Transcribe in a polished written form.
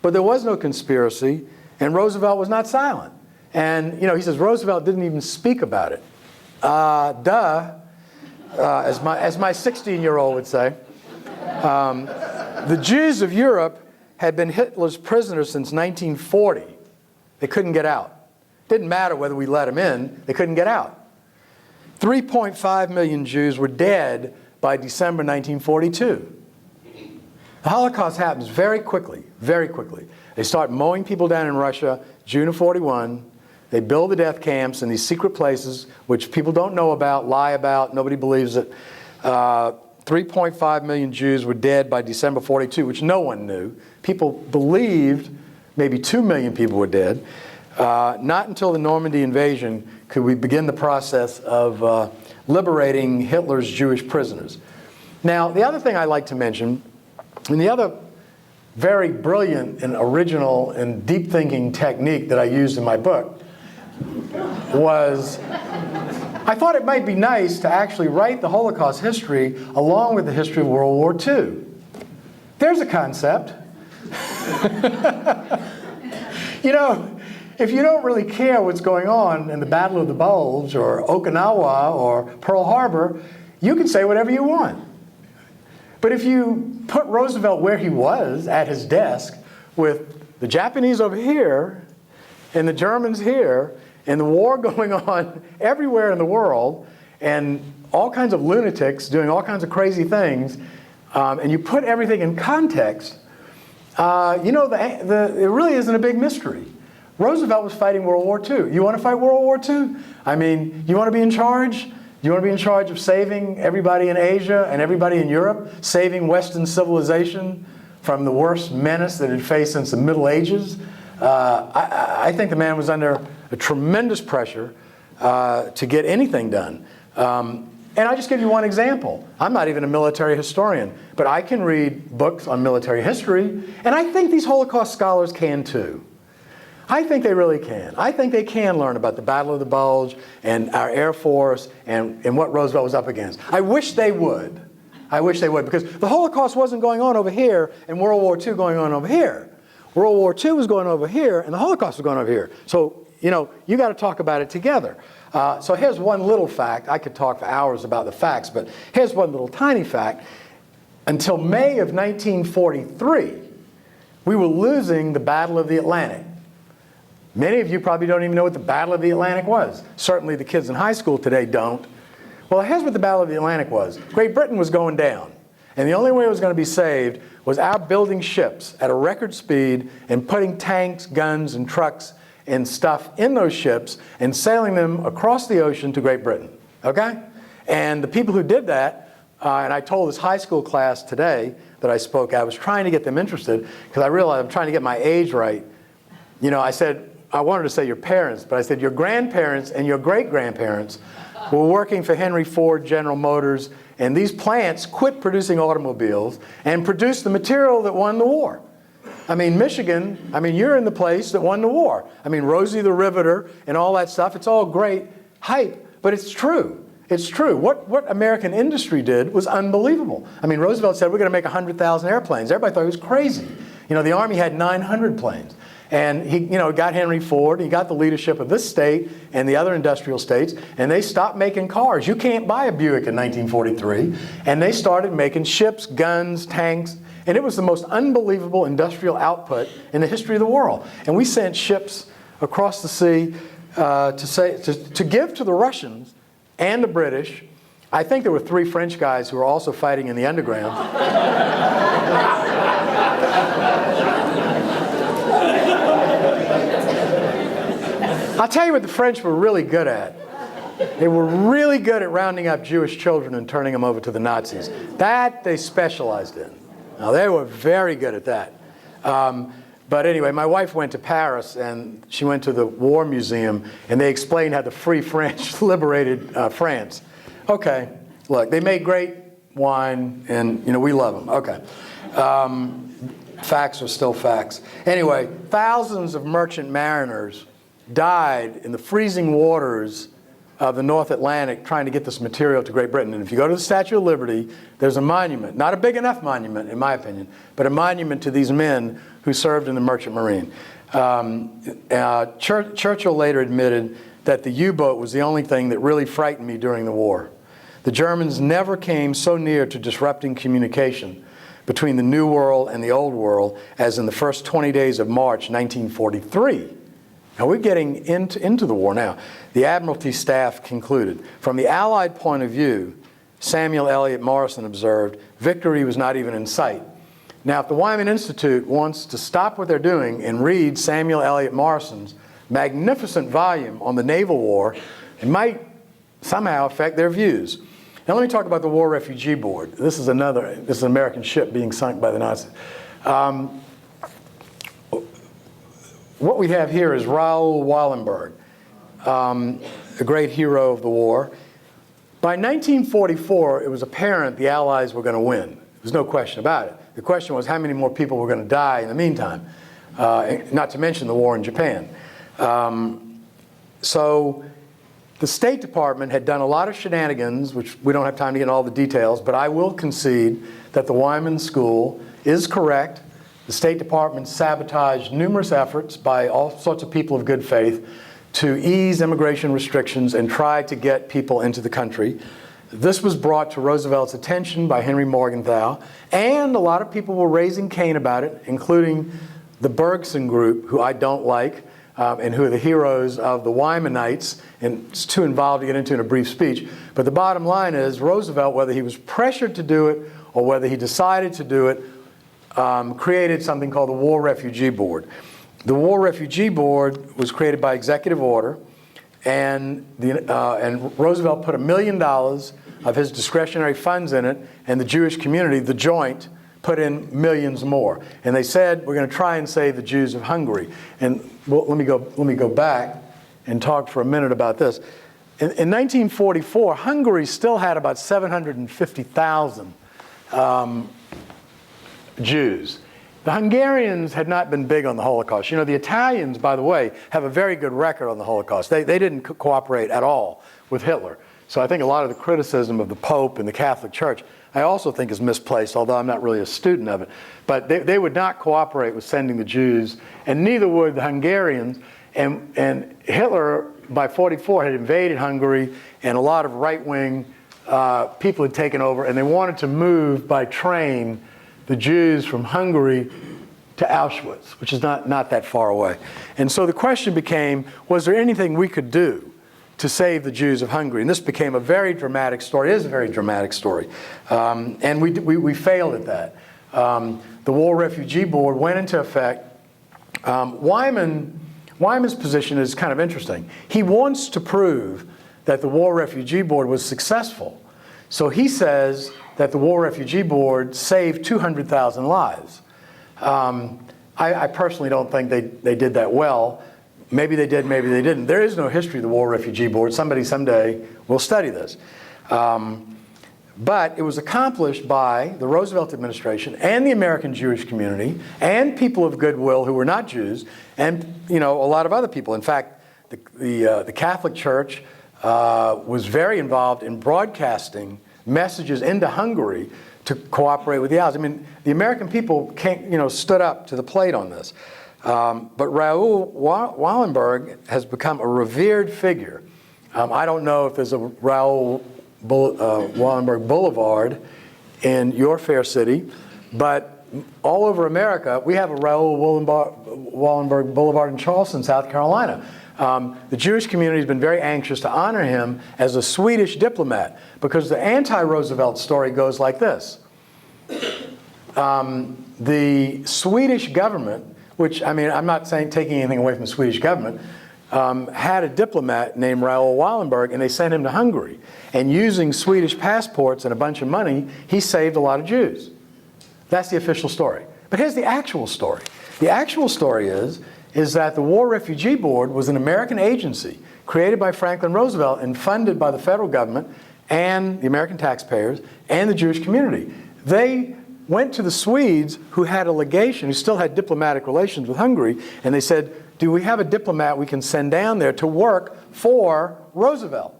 But there was no conspiracy, and Roosevelt was not silent. And, he says Roosevelt didn't even speak about it. As my 16-year-old would say. The Jews of Europe had been Hitler's prisoners since 1940. They couldn't get out. Didn't matter whether we let them in, they couldn't get out. 3.5 million Jews were dead by December 1942. The Holocaust happens very quickly, very quickly. They start mowing people down in Russia, June of 41. They build the death camps in these secret places, which people don't know about, lie about, nobody believes it. 3.5 million Jews were dead by December 42, which no one knew. People believed maybe 2 million people were dead. Not until the Normandy invasion could we begin the process of liberating Hitler's Jewish prisoners. Now, the other thing I like to mention, and the other very brilliant and original and deep-thinking technique that I used in my book was, I thought it might be nice to actually write the Holocaust history along with the history of World War II. There's a concept. If you don't really care what's going on in the Battle of the Bulge or Okinawa or Pearl Harbor, you can say whatever you want. But if you put Roosevelt where he was, at his desk, with the Japanese over here and the Germans here, and the war going on everywhere in the world, and all kinds of lunatics doing all kinds of crazy things, and you put everything in context, it really isn't a big mystery. Roosevelt was fighting World War II. You want to fight World War II? I mean, you want to be in charge? You want to be in charge of saving everybody in Asia and everybody in Europe, saving Western civilization from the worst menace that it faced since the Middle Ages? I think the man was under a tremendous pressure to get anything done. And I'll just give you one example. I'm not even a military historian, but I can read books on military history, and I think these Holocaust scholars can too. I think they really can. I think they can learn about the Battle of the Bulge and our Air Force and what Roosevelt was up against. I wish they would. I wish they would, because the Holocaust wasn't going on over here and World War II going on over here. World War II was going over here and the Holocaust was going over here. So, you got to talk about it together. So here's one little fact. I could talk for hours about the facts, but here's one little tiny fact. Until May of 1943, we were losing the Battle of the Atlantic. Many of you probably don't even know what the Battle of the Atlantic was. Certainly the kids in high school today don't. Well, here's what the Battle of the Atlantic was. Great Britain was going down. And the only way it was going to be saved was our building ships at a record speed and putting tanks, guns, and trucks and stuff in those ships and sailing them across the ocean to Great Britain. Okay? And the people who did that, and I told this high school class today that I spoke at, I was trying to get them interested because I realized I'm trying to get my age right. I said, I wanted to say your parents, but I said your grandparents and your great-grandparents were working for Henry Ford, General Motors, and these plants quit producing automobiles and produced the material that won the war. I mean, Michigan, you're in the place that won the war. Rosie the Riveter and all that stuff, it's all great hype, but it's true. It's true. What American industry did was unbelievable. Roosevelt said, we're going to make 100,000 airplanes. Everybody thought he was crazy. The Army had 900 planes. And he, got Henry Ford, he got the leadership of this state and the other industrial states, and they stopped making cars. You can't buy a Buick in 1943. And they started making ships, guns, tanks, and it was the most unbelievable industrial output in the history of the world. And we sent ships across the sea to give to the Russians and the British. I think there were 3 French guys who were also fighting in the underground. I'll tell you what the French were really good at. They were really good at rounding up Jewish children and turning them over to the Nazis. That they specialized in. Now, they were very good at that. But anyway, my wife went to Paris, and she went to the War Museum, and they explained how the Free French liberated France. Okay, look, they made great wine, and we love them. Okay. Facts are still facts. Anyway, thousands of merchant mariners died in the freezing waters of the North Atlantic trying to get this material to Great Britain. And if you go to the Statue of Liberty, there's a monument, not a big enough monument in my opinion, but a monument to these men who served in the Merchant Marine. Churchill later admitted that the U-boat was the only thing that really frightened me during the war. The Germans never came so near to disrupting communication between the New World and the Old World as in the first 20 days of March 1943. Now we're getting into the war now. The Admiralty staff concluded, from the Allied point of view, Samuel Eliot Morison observed, victory was not even in sight. Now if the Wyman Institute wants to stop what they're doing and read Samuel Eliot Morison's magnificent volume on the naval war, it might somehow affect their views. Now let me talk about the War Refugee Board. This is an American ship being sunk by the Nazis. What we have here is Raoul Wallenberg, a great hero of the war. By 1944, it was apparent the Allies were going to win. There's no question about it. The question was how many more people were going to die in the meantime, not to mention the war in Japan. So the State Department had done a lot of shenanigans, which we don't have time to get into all the details, but I will concede that the Wyman School is correct. The State Department sabotaged numerous efforts by all sorts of people of good faith to ease immigration restrictions and try to get people into the country. This was brought to Roosevelt's attention by Henry Morgenthau, and a lot of people were raising Cain about it, including the Bergson group, who I don't like, and who are the heroes of the Wymanites, and it's too involved to get into in a brief speech. But the bottom line is Roosevelt, whether he was pressured to do it or whether he decided to do it, created something called the War Refugee Board. The War Refugee Board was created by executive order, and Roosevelt put $1 million of his discretionary funds in it, and the Jewish community, the Joint, put in millions more. And they said, we're going to try and save the Jews of Hungary. And well, let me go back and talk for a minute about this. In 1944, Hungary still had about 750,000 Jews. The Hungarians had not been big on the Holocaust. You know, the Italians, by the way, have a very good record on the Holocaust. They didn't cooperate at all with Hitler. So I think a lot of the criticism of the Pope and the Catholic Church, I also think is misplaced, although I'm not really a student of it. But they would not cooperate with sending the Jews, and neither would the Hungarians. And Hitler, by 44, had invaded Hungary, and a lot of right-wing people had taken over, and they wanted to move by train the Jews from Hungary to Auschwitz, which is not that far away. And so the question became, was there anything we could do to save the Jews of Hungary? And this became a very dramatic story. It is a very dramatic story. And we failed at that. The War Refugee Board went into effect. Wyman's position is kind of interesting. He wants to prove that the War Refugee Board was successful. So he says that the War Refugee Board saved 200,000 lives. I personally don't think they did that well. Maybe they did, maybe they didn't. There is no history of the War Refugee Board. Somebody someday will study this. But it was accomplished by the Roosevelt Administration and the American Jewish community and people of goodwill who were not Jews, and a lot of other people. In fact, the Catholic Church was very involved in broadcasting messages into Hungary to cooperate with the Allies. I mean, the American people stood up to the plate on this. But Raoul Wallenberg has become a revered figure. I don't know if there's a Raoul Wallenberg Boulevard in your fair city, but all over America, we have a Raoul Wallenberg Boulevard in Charleston, South Carolina. The Jewish community has been very anxious to honor him as a Swedish diplomat, because the anti-Roosevelt story goes like this. The Swedish government, which, I mean, I'm not taking anything away from the Swedish government, had a diplomat named Raoul Wallenberg, and they sent him to Hungary. And using Swedish passports and a bunch of money, he saved a lot of Jews. That's the official story. But here's the actual story. The actual story is that the War Refugee Board was an American agency created by Franklin Roosevelt and funded by the federal government and the American taxpayers and the Jewish community. They went to the Swedes, who had a legation, who still had diplomatic relations with Hungary, and they said, do we have a diplomat we can send down there to work for Roosevelt?